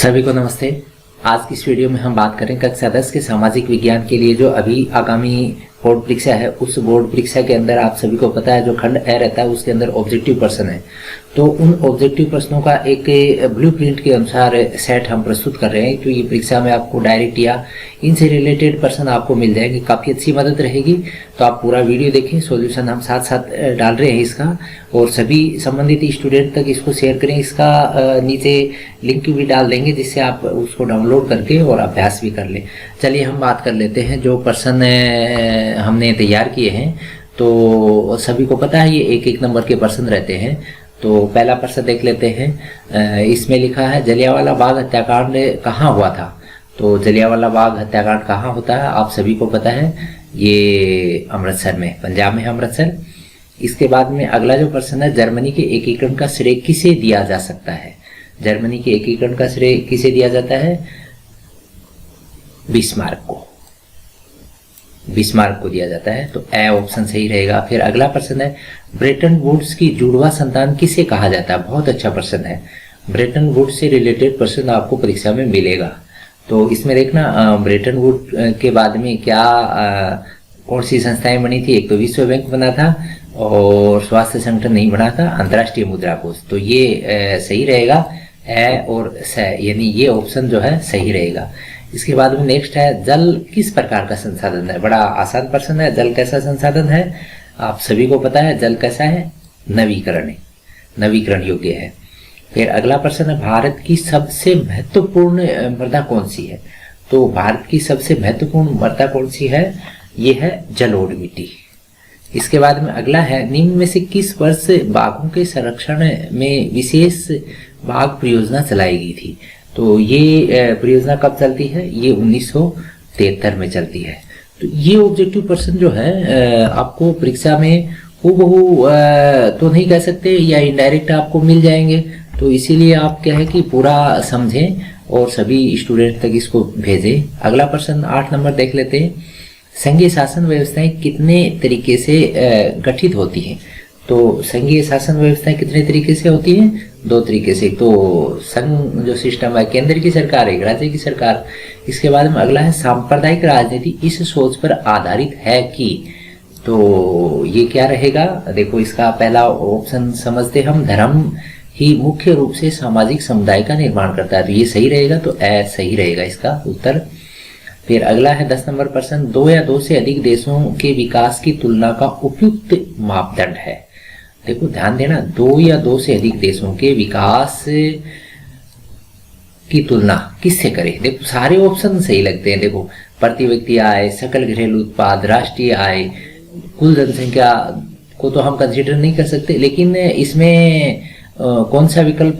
सभी को नमस्ते। आज की इस वीडियो में हम बात करें कक्षा 10 के सामाजिक विज्ञान के लिए जो अभी आगामी बोर्ड परीक्षा है, उस बोर्ड परीक्षा के अंदर आप सभी को पता है जो खंड ए रहता है उसके अंदर ऑब्जेक्टिव प्रश्न है। तो उन ऑब्जेक्टिव प्रश्नों का एक ब्लूप्रिंट के अनुसार सेट हम प्रस्तुत कर रहे हैं, क्योंकि परीक्षा में आपको डायरेक्ट या इनसे रिलेटेड प्रश्न आपको मिल जाएंगे, काफ़ी अच्छी मदद रहेगी। तो आप पूरा वीडियो देखें, सॉल्यूशन हम साथ साथ डाल रहे हैं इसका, और सभी संबंधित स्टूडेंट तक इसको शेयर करें। इसका नीचे लिंक भी डाल देंगे जिससे आप उसको डाउनलोड करके और अभ्यास भी कर लें। चलिए हम बात कर लेते हैं जो प्रश्न हमने तैयार किए हैं। तो सभी को पता है ये एक नंबर के प्रश्न रहते हैं। तो पहला प्रश्न देख लेते हैं। इसमें लिखा है जलियांवाला बाग हत्याकांड कहाँ हुआ था। तो जलियांवाला बाग हत्याकांड कहाँ होता है आप सभी को पता है, ये अमृतसर में, पंजाब में अमृतसर। इसके बाद में अगला जो प्रश्न है, जर्मनी के एकीकरण का श्रेय किसे दिया जा सकता है। जर्मनी के एकीकरण का श्रेय किसे दिया जाता है, बिस्मार्क को, बिस्मार्क को दिया जाता है। तो ए ऑप्शन सही रहेगा। फिर अगला प्रश्न है, ब्रेटन वुड्स की जुड़वा संतान किसे कहा जाता है। बहुत अच्छा प्रश्न है, ब्रेटन वुड्स से रिलेटेड प्रश्न आपको परीक्षा में मिलेगा। तो इसमें देखना ब्रेटन वुड के बाद में क्या कौन सी संस्थाएं बनी थी। एक तो विश्व बैंक बना था और स्वास्थ्य संगठन नहीं बना था, अंतर्राष्ट्रीय मुद्रा कोष। तो ये सही रहेगा, ए और स, यानी ये ऑप्शन जो है सही रहेगा। इसके बाद में नेक्स्ट है, जल किस प्रकार का संसाधन है। बड़ा आसान प्रश्न है, जल कैसा संसाधन है आप सभी को पता है। जल कैसा है, नवीकरण योग्य है। फिर अगला प्रश्न है, भारत की सबसे महत्वपूर्ण मृदा कौन सी है। तो भारत की सबसे महत्वपूर्ण मृदा कौन सी है, ये है जलोढ़ मिट्टी। इसके बाद में अगला है, निम्न में से किस वर्ष बाघों के संरक्षण में विशेष बाघ परियोजना चलाई गई थी। तो ये परियोजना कब चलती है, ये 1973 में चलती है। तो ये ऑब्जेक्टिव प्रश्न जो है आपको परीक्षा में हूबहू तो नहीं कह सकते, या इनडायरेक्ट आपको मिल जाएंगे। तो इसीलिए आप क्या है कि पूरा समझें और सभी स्टूडेंट तक इसको भेजें। अगला प्रश्न 8 नंबर देख लेते हैं, संघीय शासन व्यवस्थाएं कितने तरीके से गठित होती हैं। तो संघीय शासन व्यवस्थाएं कितने तरीके से होती हैं, 2 तरीके से। तो संघ जो सिस्टम है, केंद्र की सरकार, एक राज्य की सरकार। इसके बाद में अगला है, सांप्रदायिक राजनीति इस सोच पर आधारित है कि। तो ये क्या रहेगा, देखो इसका पहला ऑप्शन समझते हम, धर्म ही मुख्य रूप से सामाजिक समुदाय का निर्माण करता है। तो ये सही रहेगा, तो ए सही रहेगा इसका उत्तर। फिर अगला है 10 नंबर प्रश्न, 2 या 2 से अधिक देशों के विकास की तुलना का उपयुक्त मापदंड है। देखो ध्यान देना, 2 या 2 से अधिक देशों के विकास की तुलना किससे करें। देखो सारे ऑप्शन सही लगते हैं। देखो प्रति व्यक्ति आय, सकल घरेलू उत्पाद, राष्ट्रीय आय, कुल जनसंख्या को तो हम कंसीडर नहीं कर सकते, लेकिन इसमें कौन सा विकल्प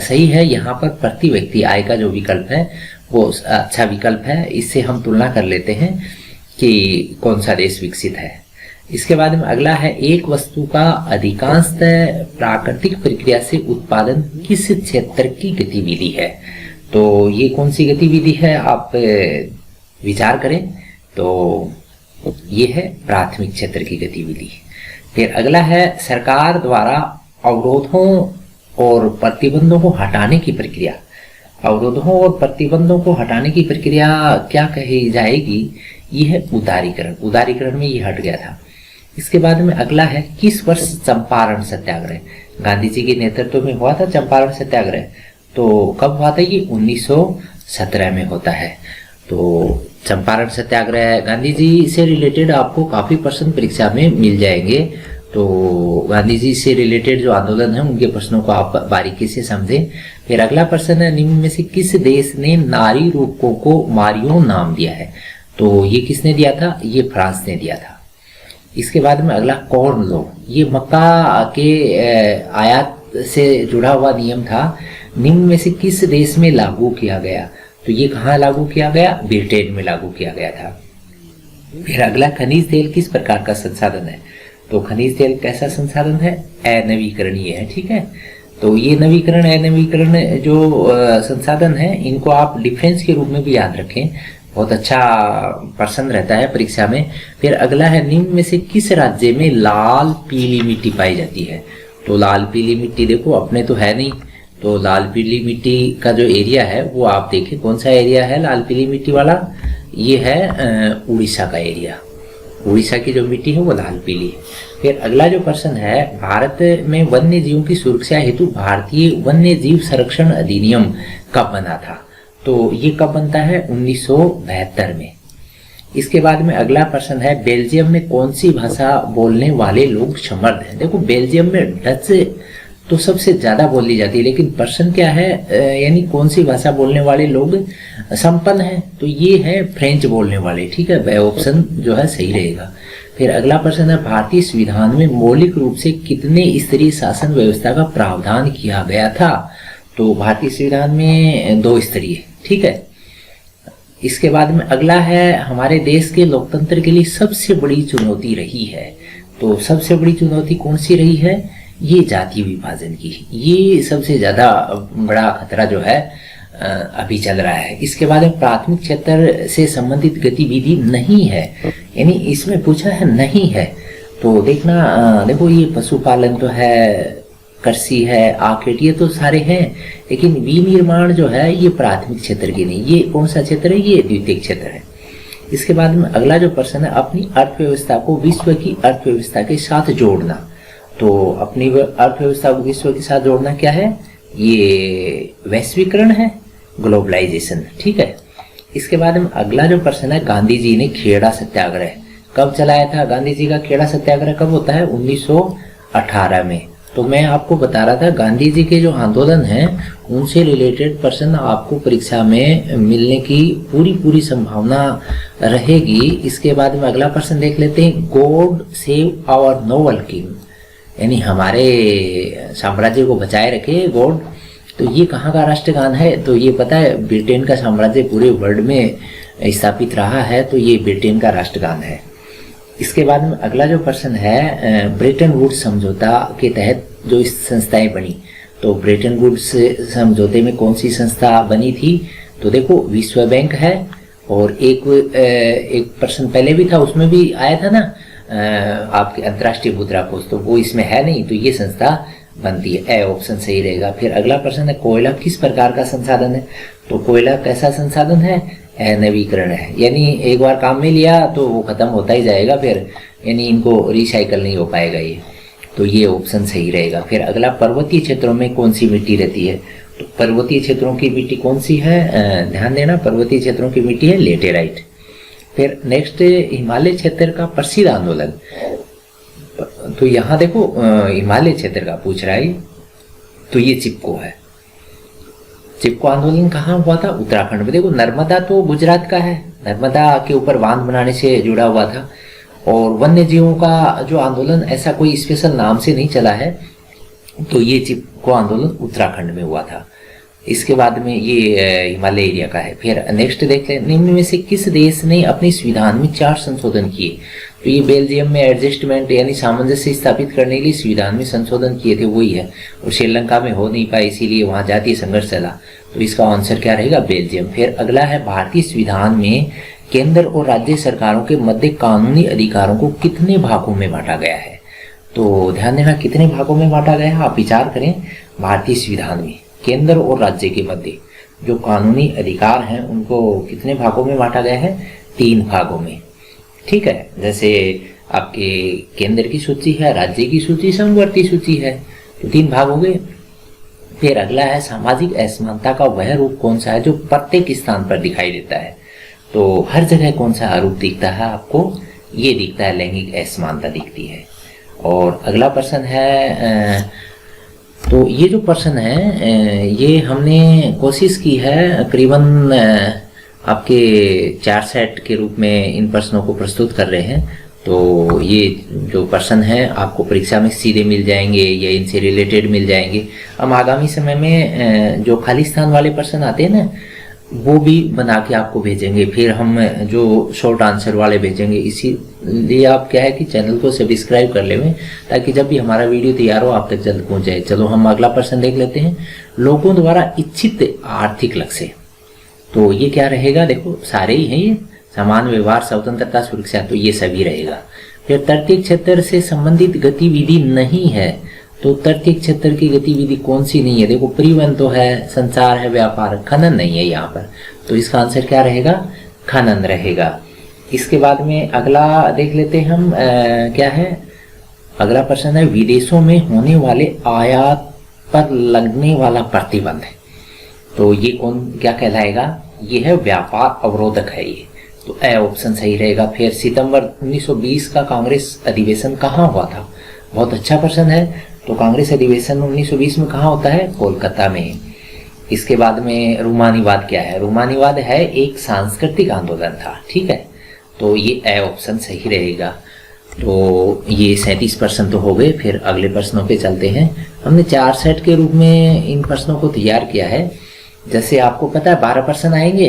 सही है, यहाँ पर प्रति व्यक्ति आय का जो विकल्प है वो अच्छा विकल्प है। इससे हम तुलना कर लेते हैं कि कौन सा देश विकसित है। इसके बाद में अगला है, एक वस्तु का अधिकांशतः प्राकृतिक प्रक्रिया से उत्पादन किस क्षेत्र की गतिविधि है। तो ये कौन सी गतिविधि है आप विचार करें, तो ये है प्राथमिक क्षेत्र की गतिविधि। फिर अगला है, सरकार द्वारा अवरोधों और प्रतिबंधों को हटाने की प्रक्रिया। अवरोधों और प्रतिबंधों को हटाने की प्रक्रिया क्या कही जाएगी, ये है उदारीकरण। उदारीकरण में ये हट गया था। इसके बाद में अगला है, किस वर्ष चंपारण सत्याग्रह। गांधी जी के नेतृत्व में हुआ था चंपारण सत्याग्रह। तो कब हुआ था, ये 1917 में होता है। तो चंपारण सत्याग्रह, गांधी जी से रिलेटेड आपको काफी प्रश्न परीक्षा में मिल जाएंगे। तो गांधी जी से रिलेटेड जो आंदोलन है उनके प्रश्नों को आप बारीकी से समझें। फिर अगला प्रश्न है, निम्न में से किस देश ने नारी रूपकों को मारियो नाम दिया है। तो ये किसने दिया था, ये फ्रांस ने दिया था। इसके बाद में अगला, कॉर्न लॉ, ये मक्का के आयात से जुड़ा हुआ नियम था, निम्न में से किस देश में लागू किया गया। तो ये कहाँ लागू किया गया, ब्रिटेन में लागू किया गया था। फिर अगला, खनिज तेल किस प्रकार का संसाधन है। तो खनिज तेल कैसा संसाधन है, अनवीकरणीय है। ठीक है, तो ये अनवीकरण जो संसाधन है, इनको आप डिफेंस के रूप में भी याद रखें, बहुत अच्छा प्रश्न रहता है परीक्षा में। फिर अगला है, निम्न में से किस राज्य में लाल पीली मिट्टी पाई जाती है। तो लाल पीली मिट्टी देखो अपने तो है नहीं, तो लाल पीली मिट्टी का जो एरिया है वो आप देखें कौन सा एरिया है लाल पीली मिट्टी वाला, ये है उड़ीसा का एरिया। उड़ीसा की जो मिट्टी है वो लाल पीली है। फिर अगला जो प्रश्न है, भारत में वन्य जीवों की सुरक्षा हेतु भारतीय वन्य जीव संरक्षण अधिनियम कब बना था? तो ये कब बनता है? 1972 में। इसके बाद में अगला प्रश्न है, बेल्जियम में कौन सी भाषा बोलने वाले लोग समृद्ध हैं? देखो बेल्जियम में डच तो सबसे ज्यादा बोली जाती है, लेकिन प्रश्न क्या है, यानी कौन सी भाषा बोलने वाले लोग संपन्न हैं? तो ये है फ्रेंच बोलने वाले। ठीक है, वह ऑप्शन जो है सही रहेगा। फिर अगला प्रश्न है, भारतीय संविधान में मौलिक रूप से कितने स्तरीय शासन व्यवस्था का प्रावधान किया गया था? तो भारतीय संविधान में 2 स्तरीय। ठीक है। इसके बाद में अगला है, हमारे देश के लोकतंत्र के लिए सबसे बड़ी चुनौती रही है। तो सबसे बड़ी चुनौती कौन सी रही है? ये जातीय विभाजन की। ये सबसे ज्यादा बड़ा खतरा जो है अभी चल रहा है। इसके बाद में प्राथमिक क्षेत्र से संबंधित गतिविधि नहीं है, यानी इसमें पूछा है नहीं है। तो देखना, देखो ये पशुपालन तो है, कृषि है, आर्किड, ये तो सारे हैं, लेकिन विनिर्माण जो है ये प्राथमिक क्षेत्र की नहीं। ये कौन सा क्षेत्र है? ये द्वितीयक क्षेत्र है। इसके बाद में अगला जो प्रश्न है, अपनी अर्थव्यवस्था को विश्व की अर्थव्यवस्था के साथ जोड़ना। तो अपनी अर्थव्यवस्था को विश्व के साथ जोड़ना क्या है? ये वैश्वीकरण है, ग्लोबलाइजेशन। ठीक है। इसके बाद में अगला जो प्रश्न है, गांधी जी ने खेड़ा सत्याग्रह कब चलाया था? गांधी जी का खेड़ा सत्याग्रह कब होता है? 1918 में। तो मैं आपको बता रहा था गांधी जी के जो आंदोलन हैं उनसे रिलेटेड प्रश्न आपको परीक्षा में मिलने की पूरी संभावना रहेगी। इसके बाद में अगला प्रश्न देख लेते हैं, God save our noble king, यानी हमारे साम्राज्य को बचाए रखे गॉड। तो ये कहाँ का राष्ट्रगान है? तो ये पता है, ब्रिटेन का साम्राज्य पूरे वर्ल्ड में स्थापित रहा है, तो ये ब्रिटेन का राष्ट्रगान है। इसके बाद में अगला जो प्रश्न है, ब्रेटन वुड्स समझौता के तहत जो इस संस्थाएं बनी। तो ब्रेटन वुड्स समझौते में कौन सी संस्था बनी थी? तो देखो विश्व बैंक है, और एक प्रश्न पहले भी था, उसमें भी आया था ना आपके अंतर्राष्ट्रीय मुद्रा कोष, तो वो इसमें है नहीं, तो ये संस्था बनती है। ए ऑप्शन सही रहेगा। फिर अगला प्रश्न है, कोयला किस प्रकार का संसाधन है? तो कोयला कैसा संसाधन है? नवीकरण है, यानी एक बार काम में लिया तो वो खत्म होता ही जाएगा, फिर यानी इनको रिसाइकल नहीं हो पाएगा ये, तो ये ऑप्शन सही रहेगा। फिर अगला, पर्वतीय क्षेत्रों में कौन सी मिट्टी रहती है? तो पर्वतीय क्षेत्रों की मिट्टी कौन सी है? ध्यान देना, पर्वतीय क्षेत्रों की मिट्टी है लेटेराइट। फिर नेक्स्ट, हिमालय क्षेत्र का प्रसिद्ध आंदोलन। तो यहाँ देखो हिमालय क्षेत्र का पूछ रहा है, तो ये चिपको है। चिपको आंदोलन कहाँ हुआ था? उत्तराखंड में। देखो नर्मदा तो गुजरात का है, नर्मदा के ऊपर बांध बनाने से जुड़ा हुआ था। और वन्य जीवों का जो आंदोलन ऐसा कोई स्पेशल नाम से नहीं चला है, तो ये चिपको आंदोलन उत्तराखंड में हुआ था। इसके बाद में ये हिमालय एरिया का है। फिर नेक्स्ट देख लें, निम्न में से किस देश ने अपने संविधान में 4 संशोधन किए? तो ये बेल्जियम में एडजस्टमेंट यानी सामंजस्य स्थापित करने के लिए संविधान में संशोधन किए थे, वही है। और श्रीलंका में हो नहीं पाए, इसीलिए वहां जातीय संघर्ष चला, तो इसका आंसर क्या रहेगा? बेल्जियम। फिर अगला है, भारतीय संविधान में केंद्र और राज्य सरकारों के मध्य कानूनी अधिकारों को कितने भागों में बांटा गया है? तो ध्यान देना, कितने भागों में बांटा गया है, आप विचार करें। भारतीय संविधान में केंद्र और राज्य के मध्य जो कानूनी अधिकार हैं उनको कितने भागों में बांटा गया है? 3 भागों में। ठीक है, जैसे आपके केंद्र की सूची है, राज्य की सूची, समवर्ती सूची है, तो 3 भाग हो गए। फिर अगला है, सामाजिक असमानता का वह रूप कौन सा है जो प्रत्येक स्थान पर दिखाई देता है? तो हर जगह कौन सा रूप दिखता है आपको? ये दिखता है, लैंगिक असमानता दिखती है। और अगला प्रश्न है, तो ये जो प्रश्न है ये हमने कोशिश की है करीबन आपके 4 सेट के रूप में इन प्रश्नों को प्रस्तुत कर रहे हैं। तो ये जो प्रश्न है आपको परीक्षा में सीधे मिल जाएंगे या इनसे रिलेटेड मिल जाएंगे। हम आगामी समय में जो खाली स्थान वाले प्रश्न आते हैं ना, वो भी बना के आपको भेजेंगे। फिर हम जो शॉर्ट आंसर वाले भेजेंगे, इसीलिए आप क्या है कि चैनल को सब्सक्राइब कर लें, ताकि जब भी हमारा वीडियो तैयार हो आप तक जल्द पहुंच जाए। चलो हम अगला प्रश्न देख लेते हैं, लोगों द्वारा इच्छित आर्थिक लक्ष्य। तो ये क्या रहेगा? देखो सारे ही हैं ये, समान व्यवहार, स्वतंत्रता, सुरक्षा, तो ये सभी रहेगा। फिर तटीय क्षेत्र से संबंधित गतिविधि नहीं है, तो तृतीय क्षेत्र की गतिविधि कौन सी नहीं है? देखो परिवहन तो है, संचार है, व्यापार, खनन नहीं है यहाँ पर, तो इसका आंसर क्या रहेगा? खनन रहेगा। इसके बाद में अगला देख लेते हैं हम, क्या है अगला प्रश्न है, विदेशों में होने वाले आयात पर लगने वाला प्रतिबंध है, तो ये कौन क्या कहलाएगा? ये है व्यापार अवरोधक है ये, तो ए ऑप्शन सही रहेगा। फिर सितंबर 1920 का कांग्रेस अधिवेशन कहाँ हुआ था? बहुत अच्छा प्रश्न है। तो कांग्रेस अधिवेशन 1920 में कहाँ होता है? कोलकाता में। इसके बाद में रूमानीवाद क्या है? रूमानीवाद है एक सांस्कृतिक आंदोलन था, ठीक है, तो ये ए ऑप्शन सही रहेगा। तो ये 37% तो हो गए। फिर अगले प्रश्नों पे चलते हैं। हमने 4 सेट के रूप में इन प्रश्नों को तैयार किया है। जैसे आपको पता है 12 प्रश्न आएंगे,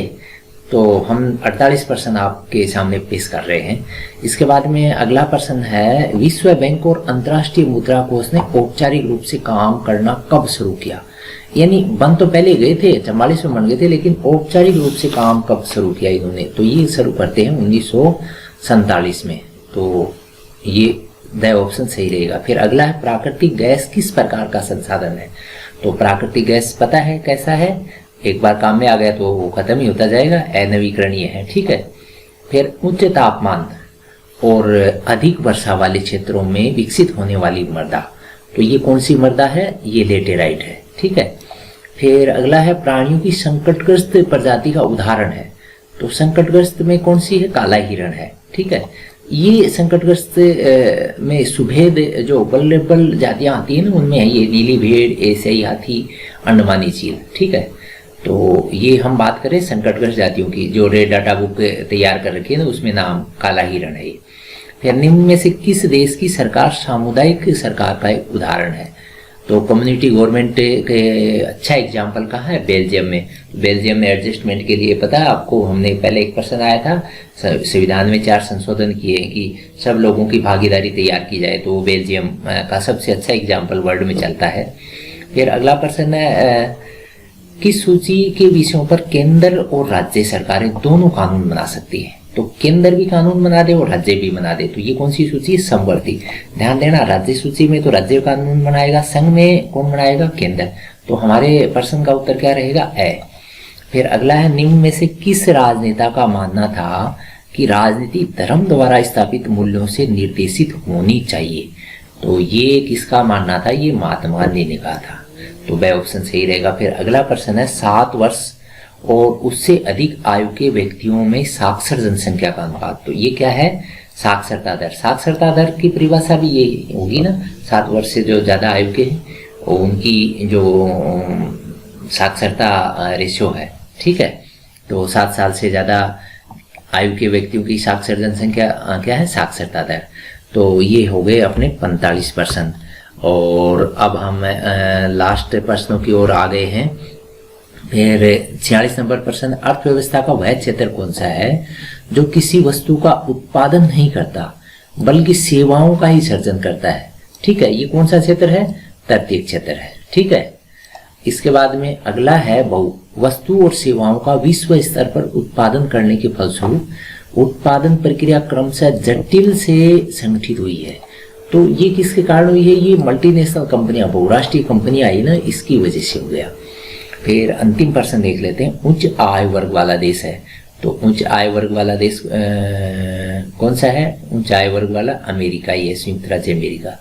तो हम 48% आपके सामने पेश कर रहे हैं। इसके बाद में अगला प्रश्न है, विश्व बैंक और अंतर्राष्ट्रीय मुद्रा कोष ने औपचारिक रूप से काम करना कब शुरू किया? यानी बन तो पहले गए थे, 44 में बन गए थे, लेकिन औपचारिक रूप से काम कब शुरू किया इन्होंने? तो ये शुरू करते हैं 1947 में, तो ये द ऑप्शन सही रहेगा। फिर अगला है, प्राकृतिक गैस किस प्रकार का संसाधन है? तो प्राकृतिक गैस पता है कैसा है, एक बार काम में आ गया तो वो खत्म ही होता जाएगा, अनवीकरणीय है, ठीक है। फिर उच्च तापमान और अधिक वर्षा वाले क्षेत्रों में विकसित होने वाली मृदा, तो ये कौन सी मृदा है? ये लेटेराइट है, ठीक है। फिर अगला है, प्राणियों की संकटग्रस्त प्रजाति का उदाहरण है, तो संकटग्रस्त में कौन सी है? काला हिरण है, ठीक है। ये संकटग्रस्त में सुभेद जो वल्नरेबल जातियां आती है ना, उनमें है ये नीली भेड़, एशियाई हाथी, अंडमानी चील, ठीक है। तो ये हम बात करें संकटग्रस्त जातियों की, जो रेड डाटा बुक तैयार कर रखी है ना, उसमें नाम काला हिरण है ये। फिर निम्न में से किस देश की सरकार सामुदायिक सरकार का एक उदाहरण है? तो कम्युनिटी गवर्नमेंट के अच्छा एग्जाम्पल कहाँ है? बेल्जियम में। बेल्जियम में एडजस्टमेंट के लिए पता है आपको, हमने पहले एक प्रश्न आया था, संविधान में 4 संशोधन किए कि सब लोगों की भागीदारी तैयार की जाए, तो बेल्जियम का सबसे अच्छा एग्जाम्पल वर्ल्ड में चलता है। फिर अगला प्रश्न है, किस सूची के विषयों पर केंद्र और राज्य सरकारें दोनों कानून बना सकती है? तो केंद्र भी कानून बना दे और राज्य भी बना दे, तो ये कौन सी सूची है? समवर्ती। ध्यान देना, राज्य सूची में तो राज्य कानून बनाएगा, संघ में कौन बनाएगा? केंद्र। तो हमारे प्रश्न का उत्तर क्या रहेगा? ए। फिर अगला है, निम्न में से किस राजनेता का मानना था कि राजनीति धर्म द्वारा स्थापित मूल्यों से निर्देशित होनी चाहिए? तो ये किसका मानना था? ये महात्मा गांधी ने कहा था, तो वह ऑप्शन सही रहेगा। फिर अगला प्रश्न है, 7 वर्ष और उससे अधिक आयु के व्यक्तियों में साक्षर जनसंख्या का अनुपात, तो ये क्या है? साक्षरता दर। साक्षरता दर की परिभाषा भी ये होगी ना, 7 वर्ष से जो ज्यादा आयु के हैं उनकी जो साक्षरता रेशियो है, ठीक है। तो 7 साल से ज्यादा आयु के व्यक्तियों की साक्षर जनसंख्या क्या है? साक्षरता दर। तो ये हो गए अपने 45%। और अब हम लास्ट प्रश्नों की ओर आ गए हैं। फिर 46 नंबर प्रश्न, अर्थव्यवस्था का वह क्षेत्र कौन सा है जो किसी वस्तु का उत्पादन नहीं करता बल्कि सेवाओं का ही सर्जन करता है? ठीक है, ये कौन सा क्षेत्र है? तृतीय क्षेत्र है, ठीक है। इसके बाद में अगला है, वस्तु और सेवाओं का विश्व स्तर पर उत्पादन करने के फलस्वरूप उत्पादन प्रक्रिया क्रमशः जटिल से संगठित हुई है, तो ये किसके कारण हुई है? ये मल्टीनेशनल कंपनियां, बहुराष्ट्रीय कंपनियां आई ना, इसकी वजह से हो गया। फिर अंतिम प्रश्न देख लेते हैं, उच्च आय वर्ग वाला देश है, तो उच्च आय वर्ग वाला देश कौन सा है? उच्च आय वर्ग वाला अमेरिका ही है, संयुक्त राज्य अमेरिका।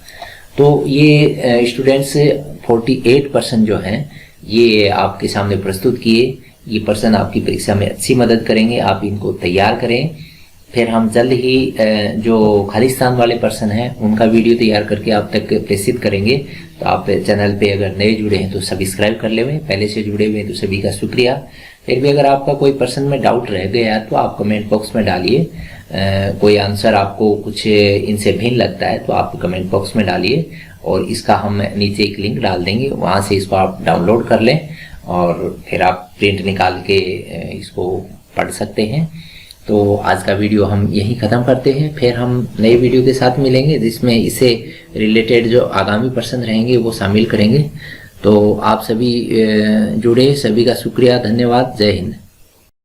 तो ये स्टूडेंट्स 48% जो हैं ये आपके सामने प्रस्तुत किए। ये प्रश्न आपकी परीक्षा में अच्छी मदद करेंगे, आप इनको तैयार करें। फिर हम जल्द ही जो खालिस्तान वाले प्रश्न हैं उनका वीडियो तैयार करके आप तक प्रेषित करेंगे। तो आप चैनल पे अगर नए जुड़े हैं तो सब्सक्राइब कर लें, पहले से जुड़े हुए हैं तो सभी का शुक्रिया। फिर भी अगर आपका कोई प्रश्न में डाउट रह गया तो आप कमेंट बॉक्स में डालिए, कोई आंसर आपको कुछ इनसे भिन्न लगता है तो आप कमेंट बॉक्स में डालिए और इसका हम नीचे एक लिंक डाल देंगे, वहाँ से इसको आप डाउनलोड कर लें और फिर आप प्रिंट निकाल के इसको पढ़ सकते हैं। तो आज का वीडियो हम यहीं ख़त्म करते हैं, फिर हम नए वीडियो के साथ मिलेंगे जिसमें इससे रिलेटेड जो आगामी प्रश्न रहेंगे वो शामिल करेंगे। तो आप सभी जुड़े, सभी का शुक्रिया, धन्यवाद, जय हिंद।